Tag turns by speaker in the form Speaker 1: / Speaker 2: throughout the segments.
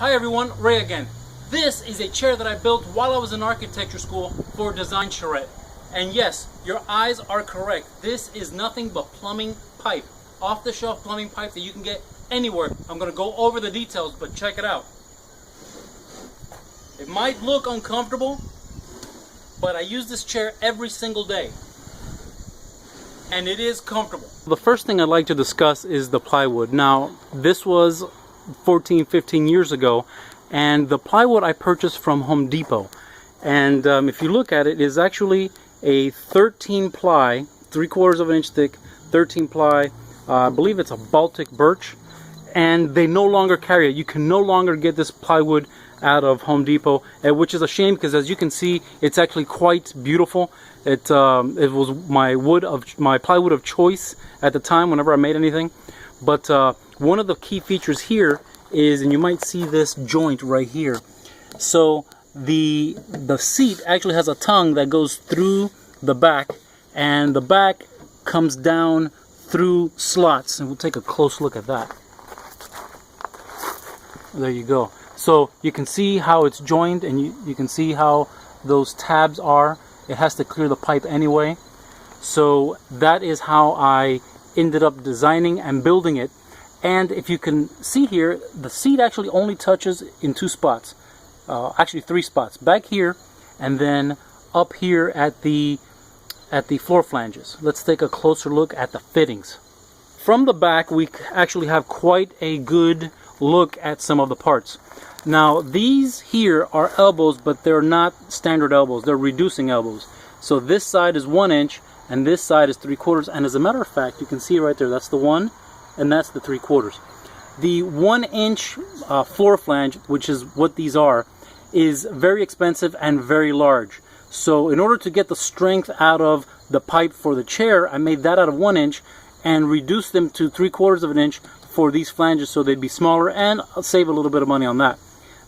Speaker 1: Hi everyone, Ray again. This is a chair that I built while I was in architecture school for Design Charrette. And yes, your eyes are correct. This is nothing but plumbing pipe. Off-the-shelf plumbing pipe that you can get anywhere. I'm going to go over the details, but check it out. It might look uncomfortable, but I use this chair every single day. And it is comfortable. The first thing I'd like to discuss is the plywood. Now, this was 14-15 years ago, and the plywood I purchased from Home Depot. And if you look at it, it is actually a 13 ply, 3/4 of an inch thick, 13 ply, I believe it's a Baltic birch, and they no longer carry it. You can no longer get this plywood out of Home Depot, which is a shame because as you can see, it's actually quite beautiful. It was my plywood of choice at the time whenever I made anything. But one of the key features here is, and you might see this joint right here. So the seat actually has a tongue that goes through the back, and the back comes down through slots. And we'll take a close look at that. There you go. So you can see how it's joined, and you can see how those tabs are. It has to clear the pipe anyway. So that is how I ended up designing and building it. And if you can see here, the seat actually only touches in 2 spots. Actually 3 spots. Back here, and then up here at the floor flanges. Let's take a closer look at the fittings. From the back, we actually have quite a good look at some of the parts. Now, these here are elbows, but they're not standard elbows. They're reducing elbows. So this side is 1 inch, and this side is 3/4. And as a matter of fact, you can see right there, that's the 1, and that's the 3/4. The 1 inch floor flange, which is what these are, is very expensive and very large. So in order to get the strength out of the pipe for the chair, I made that out of 1 inch and reduced them to 3/4 of an inch for these flanges so they'd be smaller, and I'll save a little bit of money on that.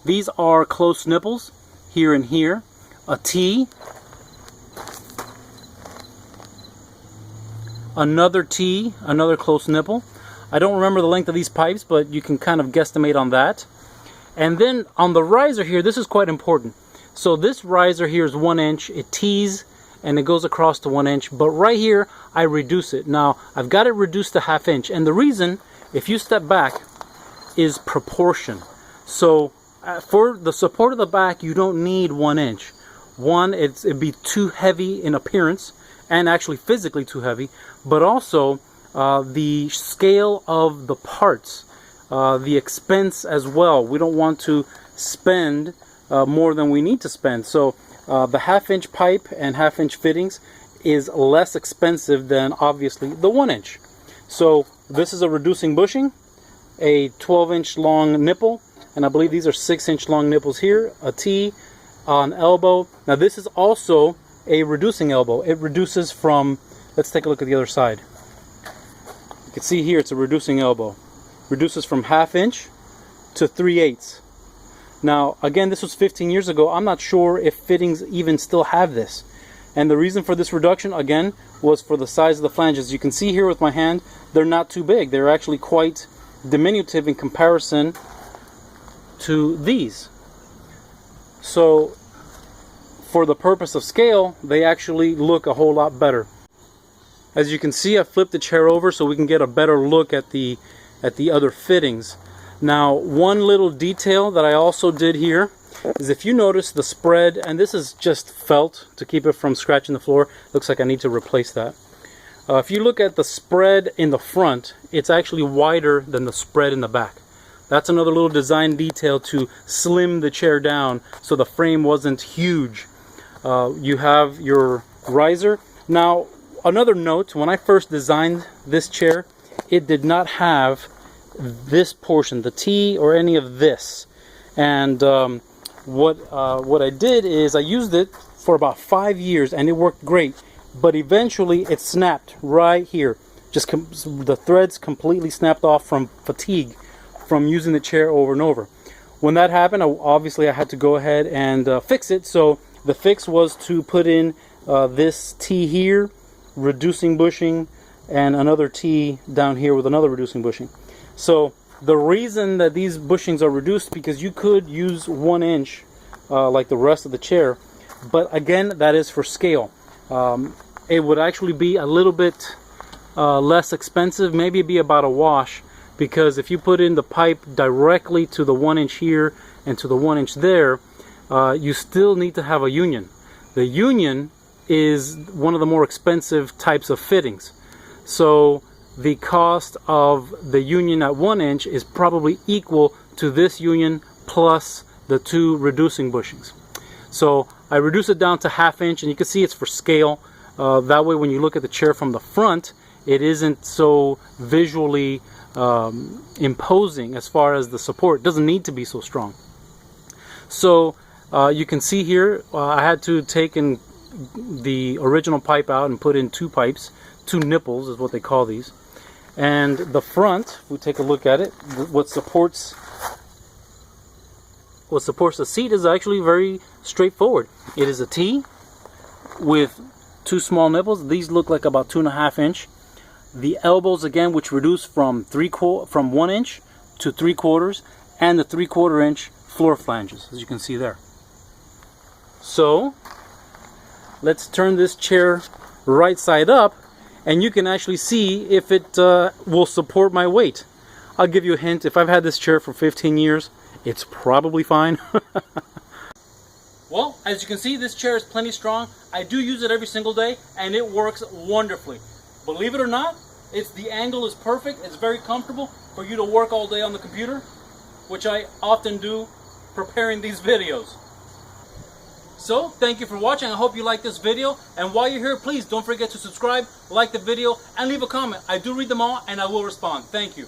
Speaker 1: These are close nipples, here and here, a T, another T, another close nipple. I don't remember the length of these pipes, but you can kind of guesstimate on that. And then on the riser here, this is quite important. So this riser here is 1 inch, it tees, and it goes across to 1 inch. But right here, I reduce it. Now, I've got it reduced to 1/2 inch. And the reason, if you step back, is proportion. So for the support of the back, you don't need 1 inch. One, it'd be too heavy in appearance, and actually physically too heavy, but also the scale of the parts, the expense as well. We don't want to spend more than we need to spend. So the 1/2 inch pipe and 1/2 inch fittings is less expensive than obviously the 1 inch. So this is a reducing bushing, a 12 inch long nipple, and I believe these are 6 inch long nipples here, a T, an elbow. Now this is also a reducing elbow. It reduces from, let's take a look at the other side. You can see here it's a reducing elbow. Reduces from 1/2 inch to 3/8. Now again, this was 15 years ago. I'm not sure if fittings even still have this. And the reason for this reduction, again, was for the size of the flanges. You can see here with my hand, they're not too big. They're actually quite diminutive in comparison to these. So for the purpose of scale, they actually look a whole lot better. As you can see, I flipped the chair over so we can get a better look at the other fittings. Now, one little detail that I also did here is, if you notice the spread, and this is just felt to keep it from scratching the floor. Looks like I need to replace that. If you look at the spread in the front, it's actually wider than the spread in the back. That's another little design detail to slim the chair down so the frame wasn't huge. You have your riser. Now, another note, when I first designed this chair, it did not have this portion, the T or any of this. And what I did is I used it for about 5 years and it worked great. But eventually it snapped right here. Just the threads completely snapped off from fatigue from using the chair over and over. When that happened, obviously I had to go ahead and fix it. So the fix was to put in this T here, reducing bushing, and another T down here with another reducing bushing. So The reason that these bushings are reduced because you could use 1 inch like the rest of the chair, but again, that is for scale. It would actually be a little bit less expensive, maybe it'd be about a wash, because if you put in the pipe directly to the 1 inch here and to the 1 inch there, you still need to have a union. The union is one of the more expensive types of fittings. So the cost of the union at 1 inch is probably equal to this union plus the 2 reducing bushings. So I reduce it down to 1/2 inch, and you can see it's for scale. That way when you look at the chair from the front, it isn't so visually imposing as far as the support. It doesn't need to be so strong. So you can see here, I had to take the original pipe out and put in 2 pipes. 2 nipples is what they call these. And the front, if we take a look at it, what supports the seat is actually very straightforward. It is a T with 2 small nipples. These look like about 2.5 inch. The elbows again, which reduce from 1 inch to 3/4, and the 3/4 inch floor flanges, as you can see there. So let's turn this chair right side up, and you can actually see if it will support my weight. I'll give you a hint. If I've had this chair for 15 years, it's probably fine. Well, as you can see, this chair is plenty strong. I do use it every single day, and it works wonderfully. Believe it or not, the angle is perfect. It's very comfortable for you to work all day on the computer, which I often do preparing these videos. So, thank you for watching. I hope you like this video. And while you're here, please don't forget to subscribe, like the video, and leave a comment. I do read them all, and I will respond. Thank you.